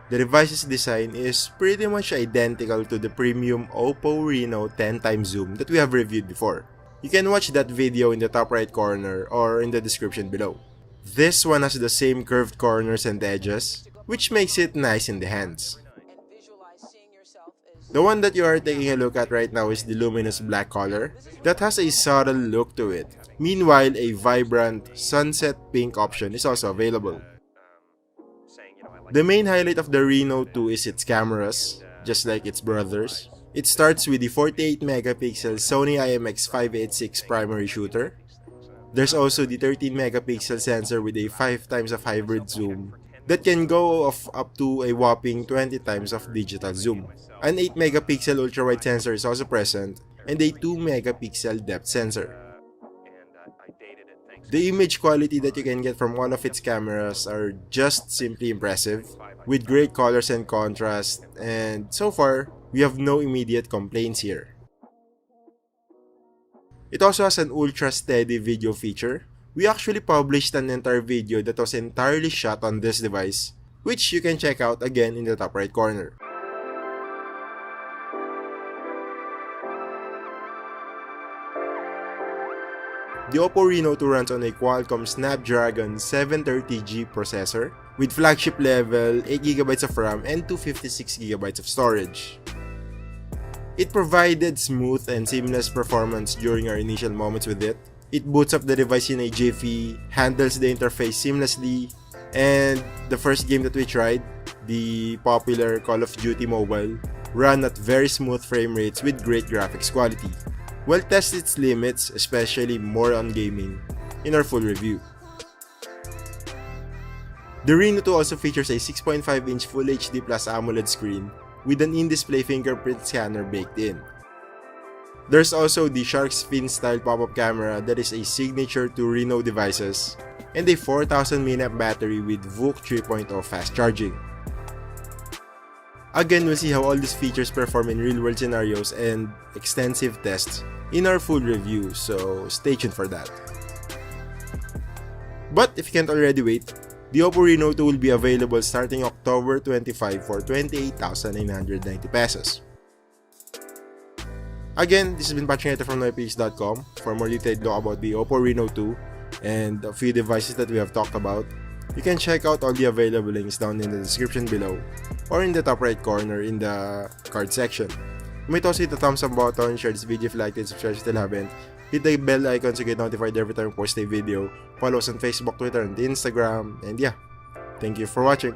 The device's design is pretty much identical to the premium Oppo Reno 10x zoom that we have reviewed before. You can watch that video in the top right corner or in the description below. This one has the same curved corners and edges, which makes it nice in the hands. The one that you are taking a look at right now is the luminous black color that has a subtle look to it. Meanwhile, a vibrant sunset pink option is also available. The main highlight of the Reno 2 is its cameras, just like its brothers. It starts with the 48 megapixel Sony IMX586 primary shooter. There's also the 13 megapixel sensor with a 5 times of hybrid zoom that can go up to a whopping 20 times of digital zoom. An 8 megapixel ultra-wide sensor is also present and a 2 megapixel depth sensor. The image quality that you can get from all of its cameras are just simply impressive, with great colors and contrast, and so far, we have no immediate complaints here. It also has an ultra steady video feature. We actually published an entire video that was entirely shot on this device, which you can check out again in the top right corner. The Oppo Reno 2 runs on a Qualcomm Snapdragon 730G processor with flagship level 8GB of RAM and 256GB of storage. It provided smooth and seamless performance during our initial moments with it. It boots up the device in a jiffy, handles the interface seamlessly, and the first game that we tried, the popular Call of Duty Mobile, ran at very smooth frame rates with great graphics quality. We'll test its limits, especially more on gaming, in our full review. The Reno 2 also features a 6.5-inch Full HD Plus AMOLED screen with an in-display fingerprint scanner baked in. There's also the shark's fin style pop-up camera that is a signature to Reno devices, and a 4000 mAh battery with VOOC 3.0 fast charging. Again, we'll see how all these features perform in real-world scenarios and extensive tests in our full review, so stay tuned for that. But if you can't already wait, the Oppo Reno 2 will be available starting October 25 for 28,990 pesos. Again, this has been Patrick from noipx.com. For more detailed look about the Oppo Reno 2 and a few devices that we have talked about, you can check out all the available links down in the description below or in the top right corner in the card section. You might also hit the thumbs up button, share this video if you liked it, subscribe if you still haven't, hit the bell icon to get notified every time we post a video, follow us on Facebook, Twitter, and Instagram, and yeah, thank you for watching.